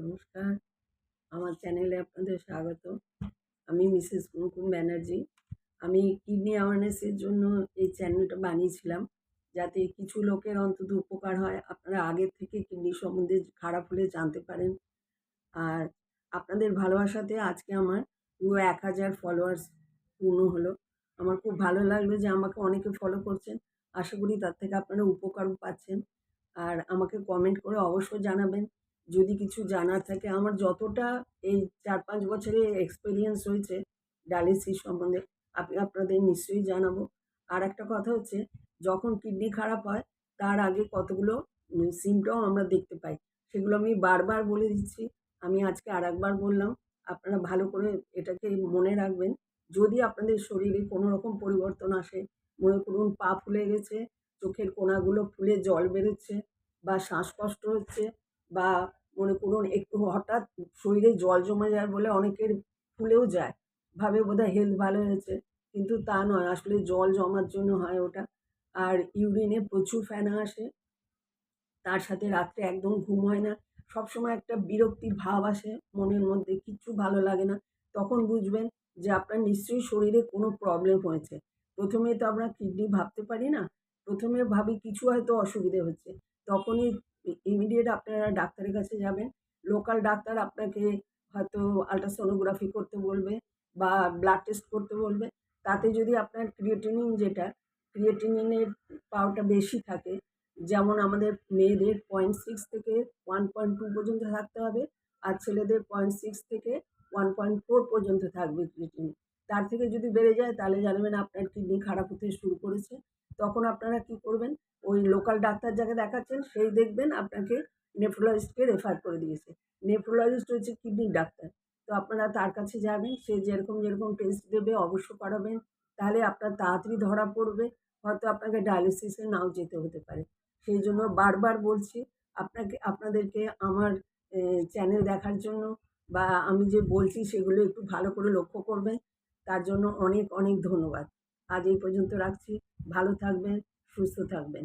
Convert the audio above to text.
নমস্কার, আমার চ্যানেলে আপনাদের স্বাগত। আমি মিসেস কুমকুম ব্যানার্জি। আমি কিডনি অ্যাওয়ারনেসের জন্য এই চ্যানেলটা বানিয়েছিলাম, যাতে কিছু লোকের অন্তত উপকার হয়। আপনারা আগের থেকে কিডনি সম্বন্ধে খারাপ হলে জানতে পারেন। আর আপনাদের ভালোবাসাতে আজকে আমার পুরো ১,০০০ ফলোয়ার্স পূর্ণ হলো। আমার খুব ভালো লাগলো যে আমাকে অনেকে ফলো করছেন। আশা করি তার থেকে আপনারা উপকারও পাচ্ছেন। আর আমাকে কমেন্ট করে অবশ্যই জানাবেন যদি কিছু জানার থাকে। আমার যতটা এই ৪-৫ বছরের এক্সপেরিয়েন্স হয়েছে ডায়ালিসিস সম্বন্ধে, আমি আপনাদের নিশ্চয়ই জানাবো। আর একটা কথা হচ্ছে, যখন কিডনি খারাপ হয় তার আগে কতগুলো সিম্পটম আমরা দেখতে পাই। সেগুলো আমি বারবার বলে দিচ্ছি। আমি আজকে আরেকবার বললাম, আপনারা ভালো করে এটাকে মনে রাখবেন। যদি আপনাদের শরীরে কোনো রকম পরিবর্তন আসে, মনে করুন পা ফুলে গেছে, চোখের কোণাগুলো ফুলে জল বেরোচ্ছে, বা শ্বাসকষ্ট হচ্ছে, বা মনে করুন একটু হঠাৎ শরীরে জল জমে যায় বলে অনেকের ফুলেও যায়, ভাবে বোধহয় হেলথ ভালো হয়েছে, কিন্তু তা নয়, আসলে জল জমার জন্য হয় ওটা। আর ইউরিনে প্রচুর ফেনা আসে, তার সাথে রাত্রে একদম ঘুম হয় না। সবসময় একটা বিরক্তি ভাব আসে মনের মধ্যে, কিচ্ছু ভালো লাগে না। তখন বুঝবেন যে আপনার নিশ্চয়ই শরীরে কোনো প্রবলেম হয়েছে। প্রথমে তো আমরা কিডনি ভাবতে পারি না। প্রথমে ভাবি কিছু হয়তো অসুবিধে হচ্ছে। তখনই ইমিডিয়েট আপনারা ডাক্তারের কাছে যাবেন। লোকাল ডাক্তার আপনাকে হয়তো আল্ট্রাসোনোগ্রাফি করতে বলবে বা ব্লাড টেস্ট করতে বলবে। তাতে যদি আপনার ক্রিয়েটিনিনের পাওয়ারটা বেশি থাকে, যেমন আমাদের মেয়েদের 0.6 থেকে 1.2 পর্যন্ত থাকতে হবে, আর ছেলেদের 0.6 থেকে 1.4 পর্যন্ত থাকবে ক্রিয়েটিনিন। তার থেকে যদি বেড়ে যায় তাহলে জানবেন আপনার কিডনি খারাপ হতে শুরু করেছে। তখন আপনারা কি করবেন, ওই লোকাল ডাক্তার যাকে দেখাচ্ছেন সেই দেখবেন আপনাকে নেফ্রোলজিস্টকে রেফার করে দিয়েছে। নেফ্রোলজিস্ট হচ্ছে কিডনির ডাক্তার। তো আপনারা তার কাছে যাবেন, সে যেরকম টেস্ট দেবে অবশ্য করাবেন, তাহলে আপনার তাড়াতাড়ি ধরা পড়বে। হয়তো আপনাকে ডায়ালিসিসে নাও যেতে হতে পারে। সেই জন্য বারবার বলছি আপনাদেরকে আমার চ্যানেল দেখার জন্য, বা আমি যে বলছি সেগুলো একটু ভালো করে লক্ষ্য করবেন। তার জন্য অনেক অনেক ধন্যবাদ। আজ এই পর্যন্ত রাখছি। ভালো থাকবেন, সুস্থ থাকবেন।